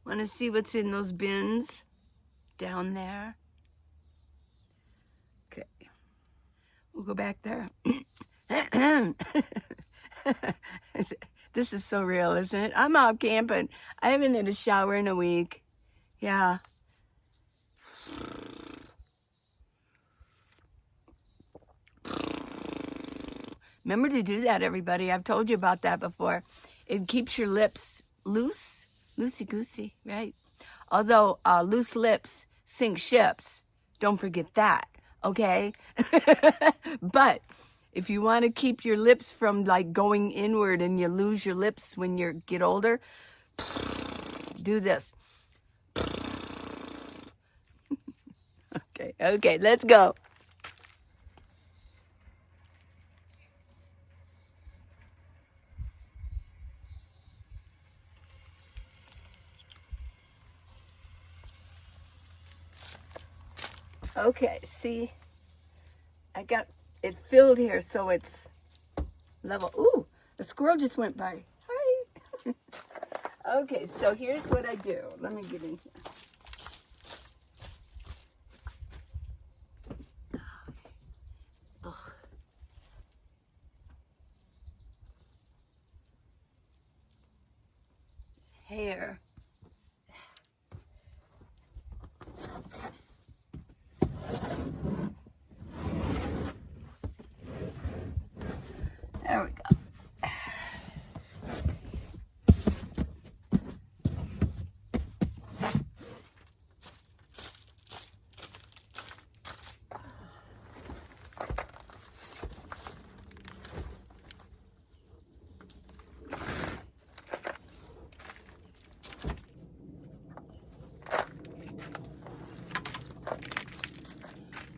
Want to see what's in those bins down there? Okay. We'll go back there. This is so real, isn't it? I'm out camping. I haven't had a shower in a week. Yeah. Remember to do that, everybody. I've told you about that before. It keeps your lips loose, loosey-goosey, right? Although loose lips sink ships. Don't forget that, okay? But if you want to keep your lips from like going inward and you lose your lips when you get older, do this. Okay, let's go. Okay, see, I got it filled here so it's level. Ooh, a squirrel just went by. Hi. Okay, so here's what I do. Let me get in here. Ugh. Hair. There we go.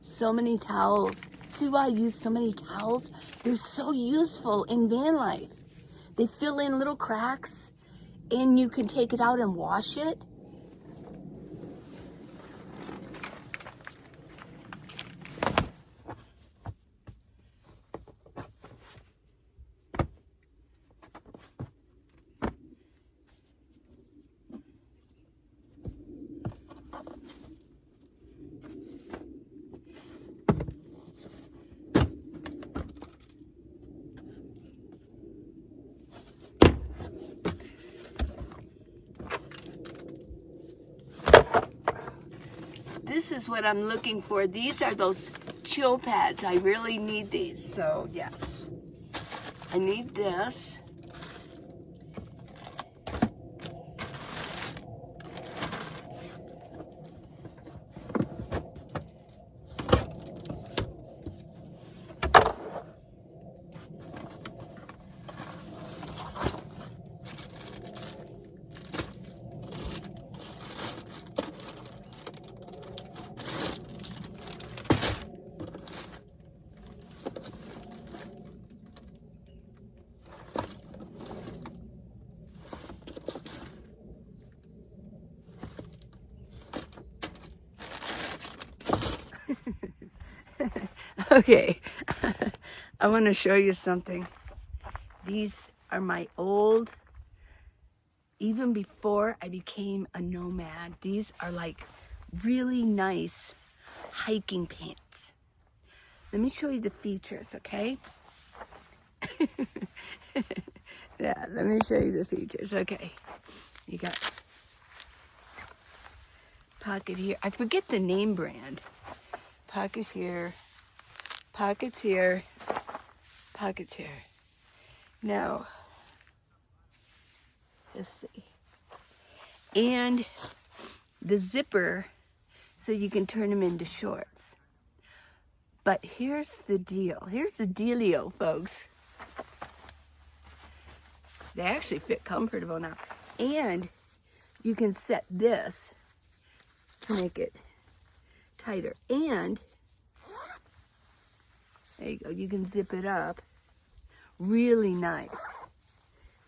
So many towels. See why I use so many towels? They're so useful in van life. They fill in little cracks and you can take it out and wash it. This is what I'm looking for. These are those chill pads. I really need these. So yes, I need this. Okay, I want to show you something. These are my old, even before I became a nomad, these are like really nice hiking pants. Let me show you the features, okay? Yeah, let me show you the features. Okay, you got pocket here. I forget the name brand. Pockets here, pockets here, pockets here. Now, let's see. And the zipper, so you can turn them into shorts. But here's the deal. Here's the dealio, folks. They actually fit comfortable now. And you can set this to make it tighter. And there you go. You can zip it up. Really nice.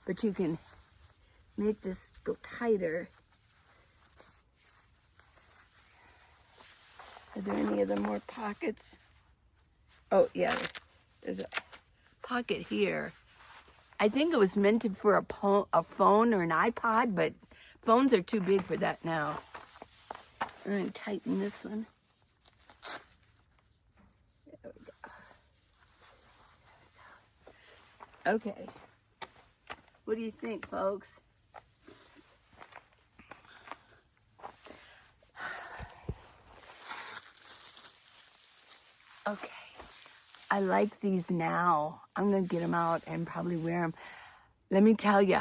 But you can make this go tighter. Are there any other more pockets? Oh, yeah. There's a pocket here. I think it was meant for a phone or an iPod, but Phones are too big for that now. I'm going to tighten this one. There we go. Okay. What do you think, folks? Okay. I like these now. I'm going to get them out and probably wear them. Let me tell you,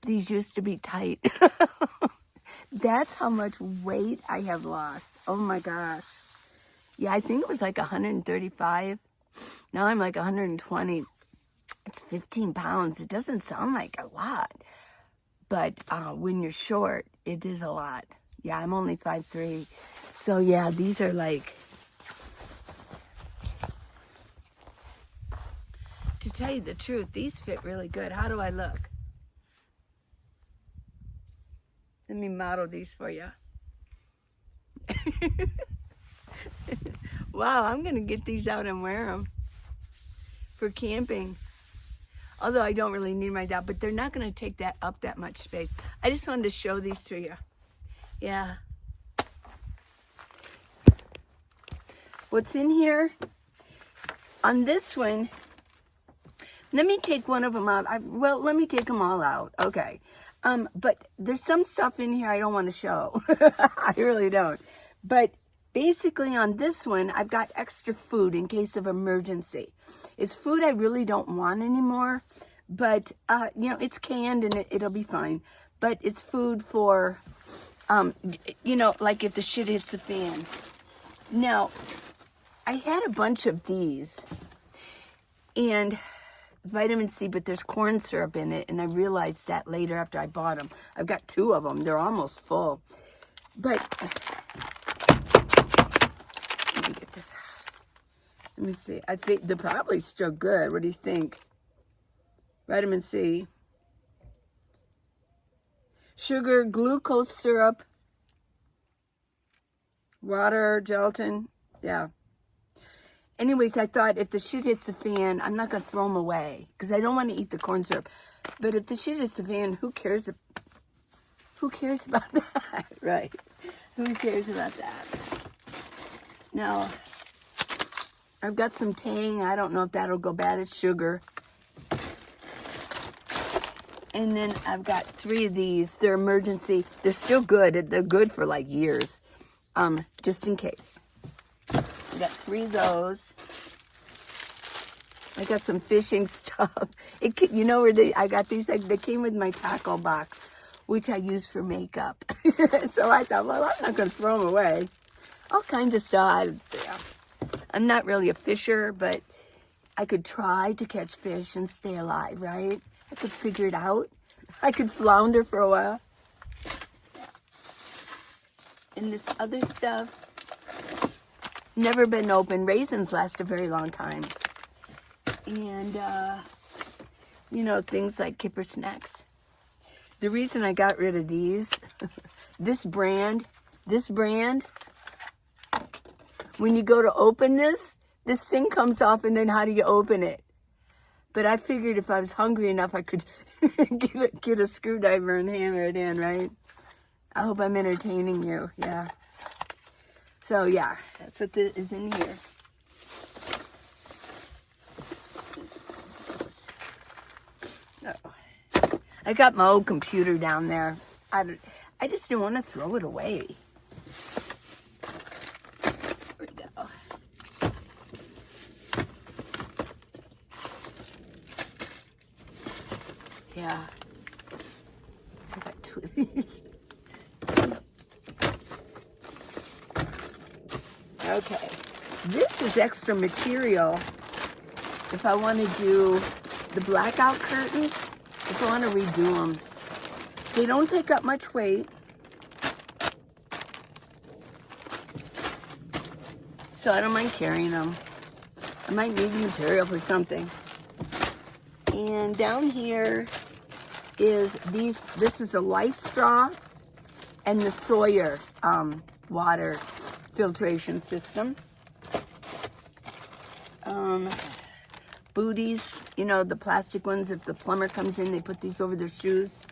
these used to be tight. That's how much weight I have lost. Oh my gosh. Yeah, I think it was like 135. Now I'm like 120. It's 15 pounds. It doesn't sound like a lot. But when you're short, it is a lot. Yeah, I'm only 5'3". So yeah, these are like... To tell you the truth, these fit really good. How do I look? Let me model these for you. Wow, I'm going to get these out and wear them for camping. Although I don't really need my dog, but they're not going to take that up that much space. I just wanted to show these to you. Yeah. What's in here? On this one... Let me take one of them out. Well, let me take them all out. Okay. But there's some stuff in here I don't want to show. I really don't. But basically on this one, I've got extra food in case of emergency. It's food I really don't want anymore. But, you know, it's canned and it'll be fine. But it's food for, you know, like if the shit hits the fan. Now, I had a bunch of these. And... vitamin C, but there's corn syrup in it, and I realized that later after I bought them. I've got 2 of them. They're almost full. But, let me get this out. Let me see. I think they're probably still good. What do you think? Vitamin C. Sugar, glucose syrup, water, gelatin. Yeah. Anyways, I thought if the shit hits the fan, I'm not going to throw them away because I don't want to eat the corn syrup. But if the shit hits the fan, who cares? Who cares about that? Right. Who cares about that? Now, I've got some Tang. I don't know if that'll go bad. It's sugar. And then I've got 3 of these. They're emergency. They're still good. They're good for like years. Just in case. I got 3 of those. I got some fishing stuff. You know where I got these? They came with my tackle box, which I use for makeup. So I thought, well, I'm not going to throw them away. All kinds of stuff. I'm not really a fisher, but I could try to catch fish and stay alive, right? I could figure it out. I could flounder for a while. And this other stuff, never been open. Raisins last a very long time. And, you know, things like Kipper Snacks. The reason I got rid of these, this brand, when you go to open this thing comes off and then how do you open it? But I figured if I was hungry enough, I could get a screwdriver and hammer it in, right? I hope I'm entertaining you, yeah. So, yeah, that's what is in here. Oh. I got my old computer down there. I just didn't want to throw it away. There we go. Yeah. I got 2 of these. Okay, this is extra material if I want to do the blackout curtains, if I want to redo them. They don't take up much weight. So I don't mind carrying them. I might need material for something. And down here is this is a Life Straw and the Sawyer water filtration system. Booties, you know, the plastic ones, if the plumber comes in, they put these over their shoes.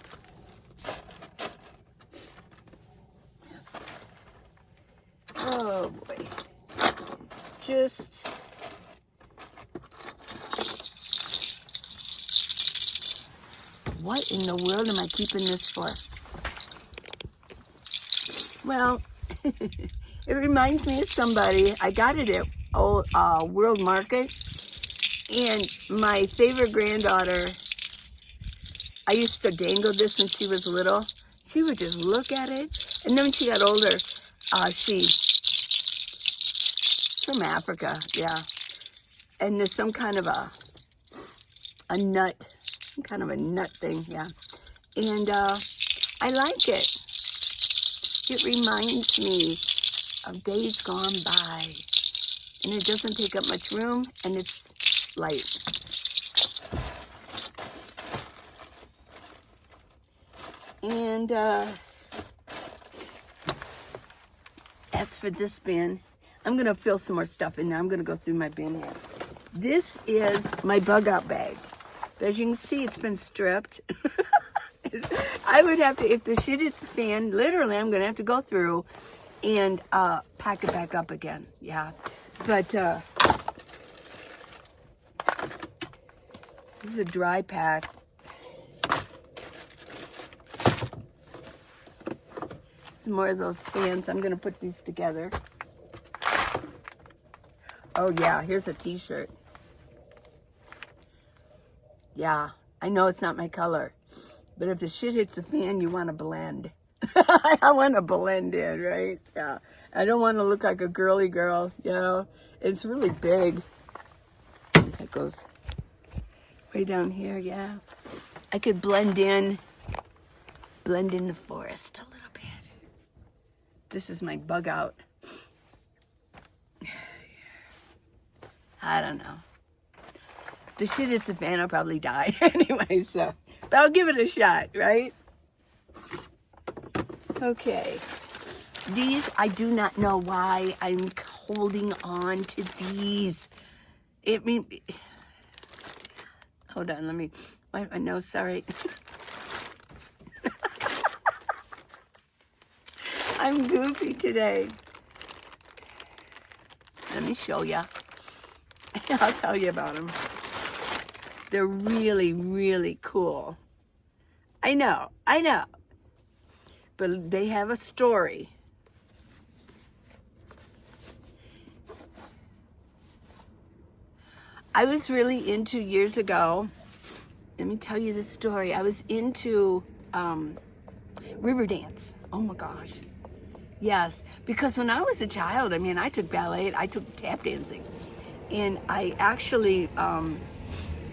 Oh boy. Just what in the world am I keeping this for? Well, it reminds me of somebody. I got it at World Market, and my favorite granddaughter, I used to dangle this when she was little. She would just look at it, and then when she got older, she's from Africa, yeah, and there's some kind of a nut, some kind of a nut thing, yeah, and I like it. It reminds me of days gone by, and it doesn't take up much room, and it's light. And as for this bin, I'm going to fill some more stuff in there. I'm going to go through my bin here. This is my bug out bag. As you can see, it's been stripped. I would have to, if the shit hits the fan, literally, I'm going to have to go through and pack it back up again. Yeah. But this is a dry pack. Some more of those pants. I'm going to put these together. Oh, yeah. Here's a t-shirt. Yeah. I know it's not my color. But if the shit hits the fan, you want to blend. I want to blend in, right? Yeah. I don't want to look like a girly girl, you know. It's really big. That goes way down here, yeah. I could blend in the forest a little bit. This is my bug out. I don't know. If the shit hits the fan, I'll probably die anyway, so. But I'll give it a shot, right? Okay. These, I do not know why I'm holding on to these. Hold on, let me wipe my nose, sorry. I'm goofy today. Let me show ya. I'll tell you about them. They're really, really cool. I know. But they have a story. I was really into years ago. Let me tell you the story. I was into river dance. Oh my gosh. Yes, because when I was a child, I mean, I took ballet, I took tap dancing. And I actually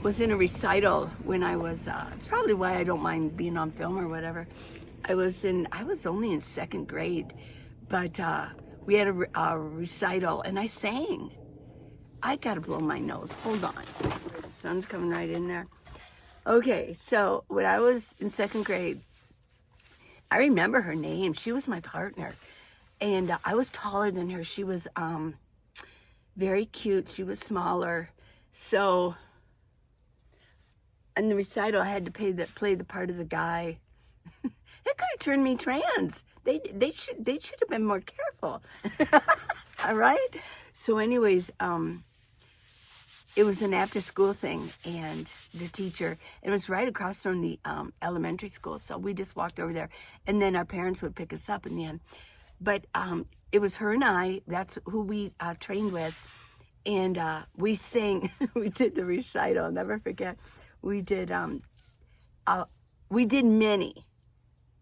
was in a recital when I was, it's probably why I don't mind being on film or whatever. I was only in second grade, but we had a recital and I sang. I gotta blow my nose, hold on. The sun's coming right in there. Okay, so when I was in second grade, I remember her name, she was my partner. And I was taller than her. She was very cute. She was smaller. So in the recital, I had to play the part of the guy. That could have turned me trans. They should have been more careful. All right. So anyways, it was an after school thing, and the teacher, it was right across from the elementary school. So we just walked over there, and then our parents would pick us up in the end. But it was her and I, that's who we trained with. And we sang, we did the recital, I'll never forget. We did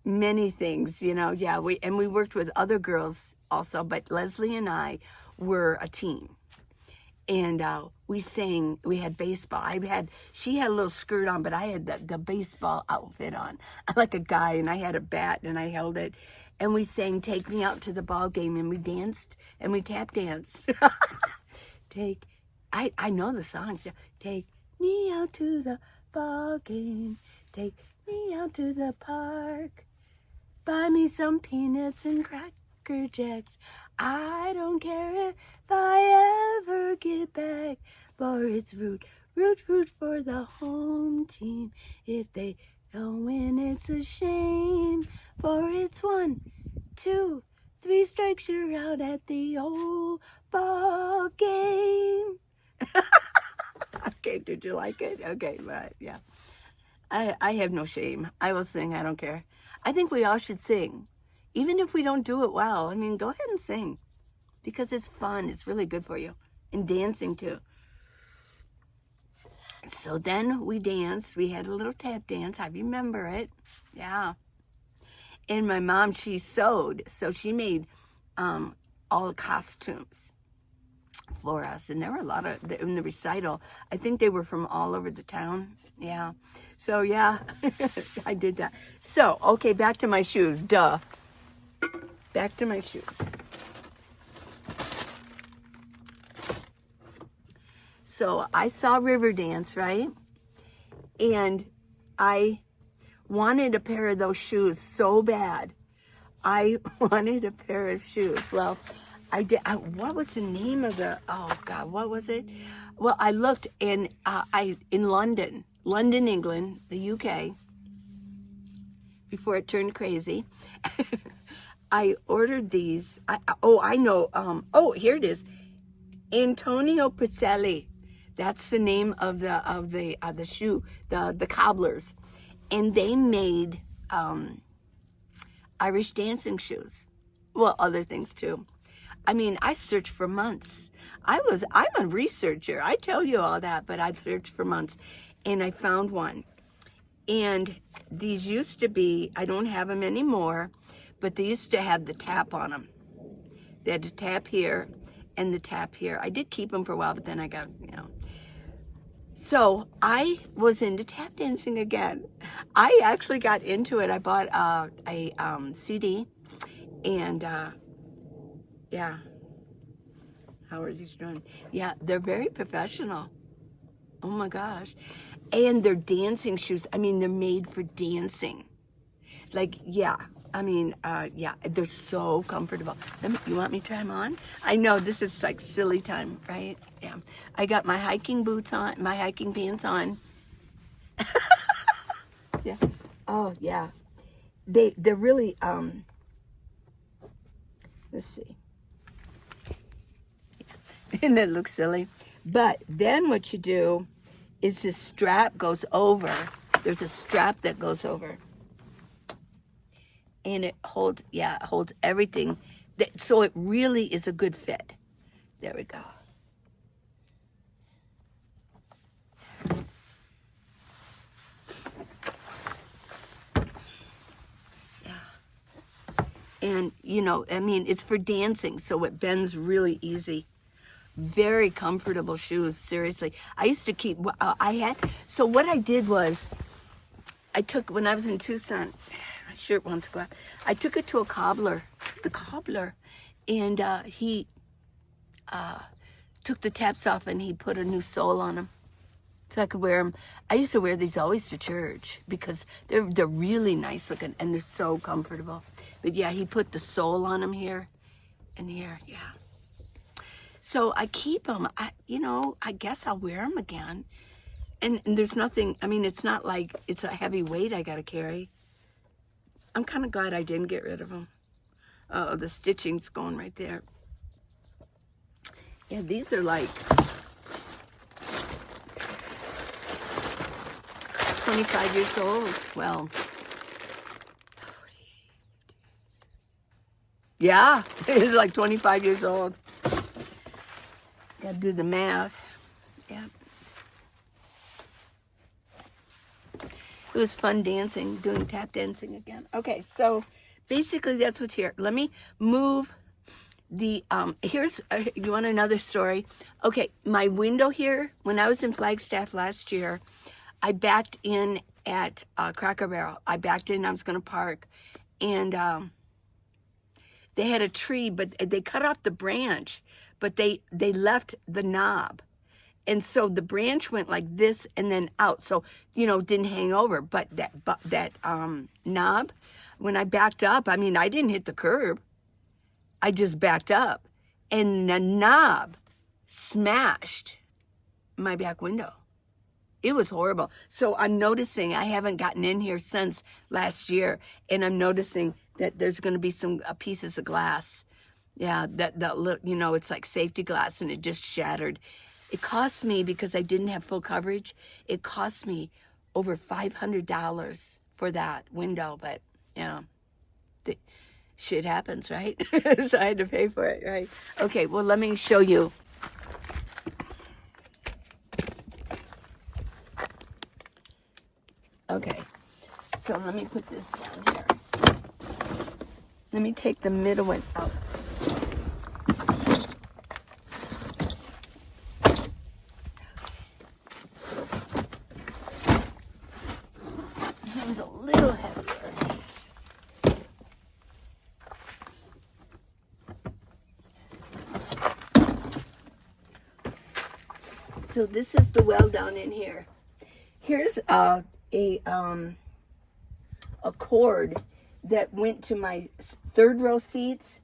many things, you know. Yeah, we worked with other girls also, but Leslie and I were a team. And we sang, we had baseball. She had a little skirt on, but I had the baseball outfit on, like a guy, and I had a bat and I held it. And we sang Take Me Out to the Ball Game, and we danced, and we tap danced. I know the songs. Take me out to the ball game. Take me out to the park. Buy me some peanuts and Cracker Jacks. I don't care if I ever get back. For it's root for the home team. If they don't win, it's a shame. For it's 1, 2, 3 strikes, you're out at the old ball game. Okay, did you like it? Okay, right, yeah. I have no shame. I will sing, I don't care. I think we all should sing. Even if we don't do it well, I mean, go ahead and sing. Because it's fun, it's really good for you. And dancing too. So then we danced. We had a little tap dance. I remember it. Yeah. And my mom, she sewed. So she made all the costumes for us. And there were a lot of, in the recital, I think they were from all over the town. Yeah. So yeah, I did that. So, okay, back to my shoes. Duh. Back to my shoes. So I saw Riverdance, right? And I wanted a pair of those shoes so bad. I wanted a pair of shoes. Well, I did. What was the name of the? Oh God, what was it? Well, I looked in London, England, the UK, before it turned crazy. I ordered these. I know. Here it is. Antonio Pacelli. That's the name of the shoe, the cobblers, and they made Irish dancing shoes. Well, other things too. I mean, I searched for months. I'm a researcher. I tell you all that, but I searched for months, and I found one. And these used to be, I don't have them anymore, but they used to have the tap on them. They had the tap here and the tap here. I did keep them for a while, but then I got, So I was into tap dancing again. I actually got into it. I bought a CD, and yeah. How are these doing? Yeah, they're very professional. Oh my gosh. And they're dancing shoes. I mean, they're made for dancing. Like, yeah. I mean, yeah, they're so comfortable. You want me to try them on? I know this is like silly time, right? Yeah. I got my hiking boots on, my hiking pants on. Yeah. Oh, yeah. They're really, let's see. And that looks silly. But then what you do is this strap goes over. There's a strap that goes over. And it holds, it holds everything. So it really is a good fit. There we go. Yeah. And, I mean, it's for dancing, so it bends really easy. Very comfortable shoes, seriously. I used to keep, so what I did was, when I was in Tucson, my shirt wants to go out. I took it to the cobbler, and he took the taps off and he put a new sole on them so I could wear them. I used to wear these always to church because they're really nice looking and they're so comfortable. But yeah, he put the sole on them here and here, yeah. So I keep them. I guess I'll wear them again. And there's nothing, I mean, it's not like it's a heavy weight I got to carry. I'm kind of glad I didn't get rid of them. Oh, the stitching's going right there. Yeah, these are like 25 years old. Well, yeah, it's like 25 years old. Got to do the math. Yeah. It was fun dancing, doing tap dancing again. Okay, so basically that's what's here. Let me move the, you want another story? Okay, my window here, when I was in Flagstaff last year, I backed in at Cracker Barrel. I backed in, I was going to park, and they had a tree, but they cut off the branch, but they left the knob. And so the branch went like this and then out. So, didn't hang over. But that knob, when I backed up, I mean, I didn't hit the curb. I just backed up. And the knob smashed my back window. It was horrible. So I'm noticing, I haven't gotten in here since last year, and I'm noticing that there's going to be some pieces of glass. Yeah, it's like safety glass, and it just shattered. It cost me, because I didn't have full coverage, it cost me over $500 for that window, but the shit happens, right? So I had to pay for it, right? Okay, well, let me show you. Okay, so let me put this down here. Let me take the middle one out. This one's a little heavier. So this is the well down in here. Here's a cord that went to my third row seats.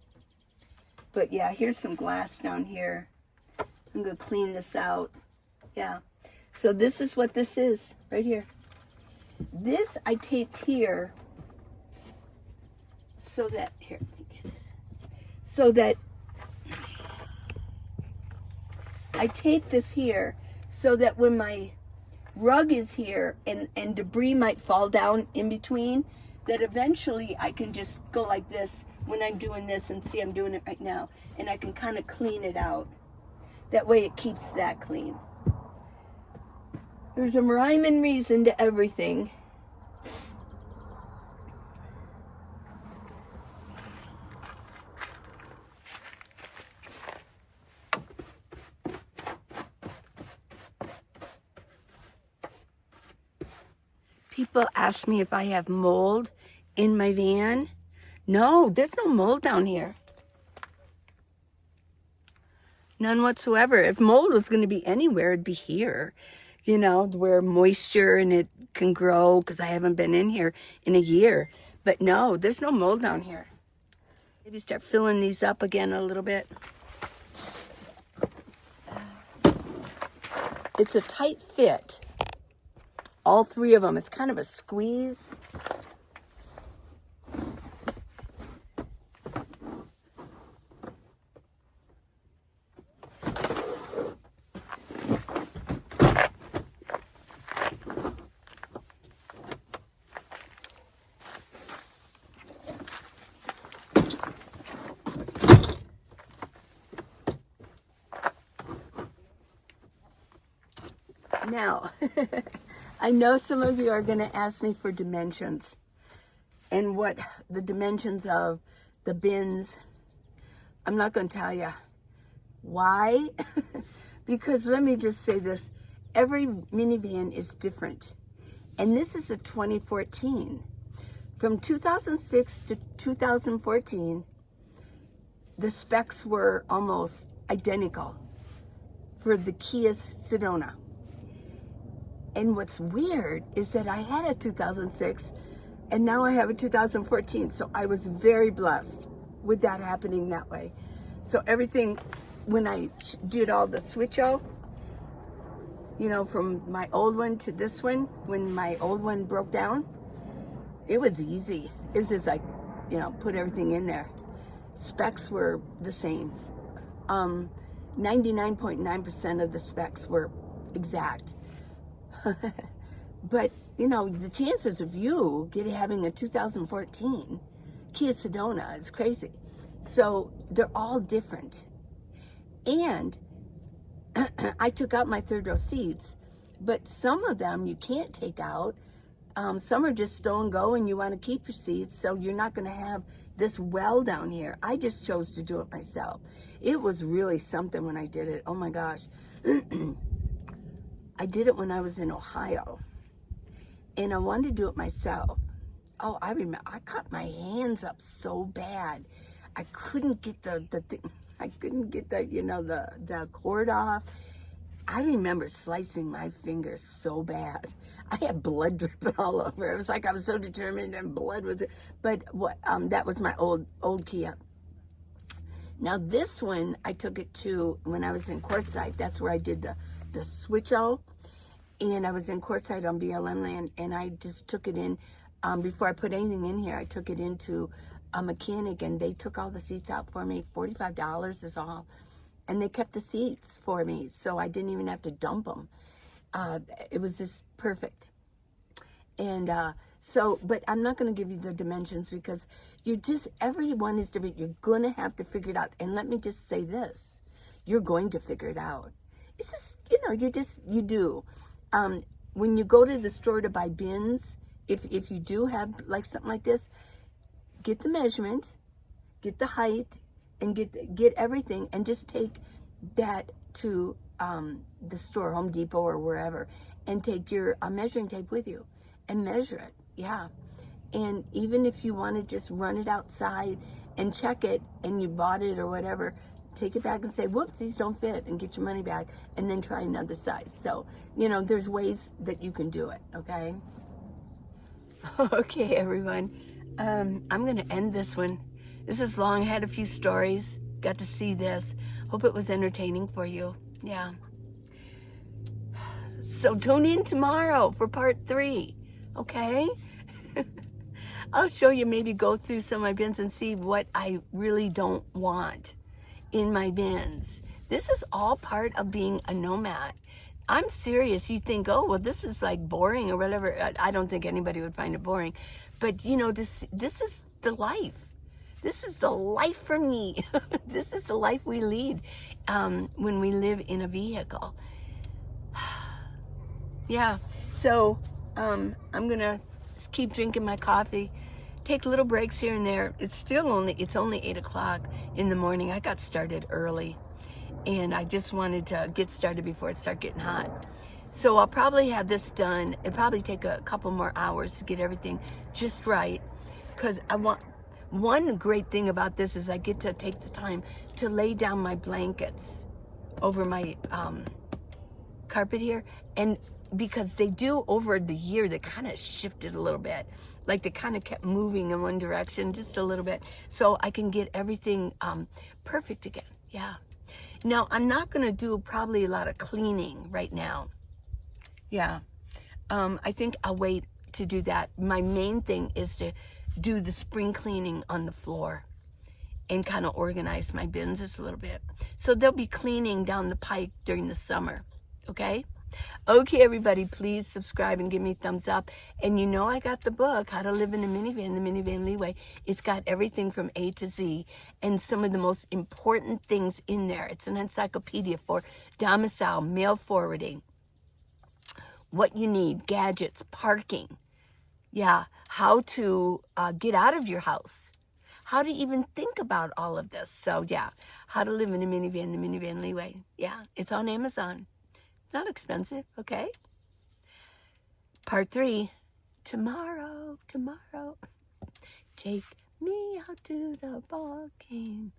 But yeah, here's some glass down here. I'm gonna clean this out. Yeah. So this is what this is right here. This I taped here so that I taped this here so that when my rug is here and debris might fall down in between, that eventually I can just go like this when I'm doing this, and see I'm doing it right now, and I can kind of clean it out. That way it keeps that clean. There's a rhyme and reason to everything. People ask me if I have mold in my van. No, there's no mold down here. None whatsoever. If mold was going to be anywhere, it'd be here. Where moisture and it can grow, because I haven't been in here in a year. But no, there's no mold down here. Maybe start filling these up again a little bit. It's a tight fit. All three of them. It's kind of a squeeze. Now, I know some of you are going to ask me for dimensions and what the dimensions of the bins. I'm not going to tell you. Why? Because let me just say this. Every minivan is different. And this is a 2014. From 2006 to 2014, the specs were almost identical for the Kia Sedona. And what's weird is that I had a 2006 and now I have a 2014. So I was very blessed with that happening that way. So everything, when I did all the switch out, from my old one to this one, when my old one broke down, it was easy. It was just like, put everything in there. Specs were the same. 99.9% of the specs were exact. But, the chances of you having a 2014 Kia Sedona is crazy. So they're all different. And I took out my third row seats, but some of them you can't take out. Some are just stow and go, and you want to keep your seats, so you're not going to have this well down here. I just chose to do it myself. It was really something when I did it. Oh my gosh. I did it when I was in Ohio, and I wanted to do it myself. Oh, I remember, I cut my hands up so bad. I couldn't get the cord off. I remember slicing my fingers so bad. I had blood dripping all over. It was like I was so determined, and blood was, but that was my old Kia. Now this one, I took it to, when I was in Quartzsite, that's where I did the switch out. And I was in courtside on BLM land, and I just took it in. Before I put anything in here, I took it into a mechanic, and they took all the seats out for me. $45 is all. And they kept the seats for me, so I didn't even have to dump them. It was just perfect. And but I'm not going to give you the dimensions because everyone is different. You're going to have to figure it out. And let me just say this, you're going to figure it out. It's just, you do. When you go to the store to buy bins, if you do have like something like this, get the measurement, get the height, and get everything, and just take that to the store, Home Depot or wherever, and take your measuring tape with you and measure it. Yeah. And even if you want to just run it outside and check it, and you bought it or whatever, take it back and say, whoops, these don't fit, and get your money back, and then try another size. So, there's ways that you can do it, okay? Okay, everyone. I'm going to end this one. This is long. I had a few stories. Got to see this. Hope it was entertaining for you. Yeah. So tune in tomorrow for part 3, okay? I'll show you, maybe go through some of my bins and see what I really don't want in my bins. This is all part of being a nomad. I'm serious. You think, oh, well, this is like boring or whatever. I don't think anybody would find it boring. But, this is the life. This is the life for me. This is the life we lead when we live in a vehicle. Yeah. So I'm going to keep drinking my coffee. Take little breaks here and there. It's only 8 o'clock in the morning. I got started early, and I just wanted to get started before it started getting hot. So I'll probably have this done. It'll probably take a couple more hours to get everything just right, because one great thing about this is I get to take the time to lay down my blankets over my carpet here, and because they do over the year, they kind of shifted a little bit. Like they kind of kept moving in one direction just a little bit, so I can get everything perfect again. Yeah. Now, I'm not going to do probably a lot of cleaning right now. Yeah. I think I'll wait to do that. My main thing is to do the spring cleaning on the floor and kind of organize my bins just a little bit. So they'll be cleaning down the pike during the summer. Okay? Okay, everybody, please subscribe and give me a thumbs up. And I got the book, How to Live in a Minivan, The Minivan Leeway. It's got everything from A to Z and some of the most important things in there. It's an encyclopedia for domicile, mail forwarding, what you need, gadgets, parking. Yeah, how to get out of your house. How to even think about all of this. So, yeah, How to Live in a Minivan, The Minivan Leeway. Yeah, it's on Amazon. Not expensive, okay? Part 3, tomorrow. Take me out to the ball game.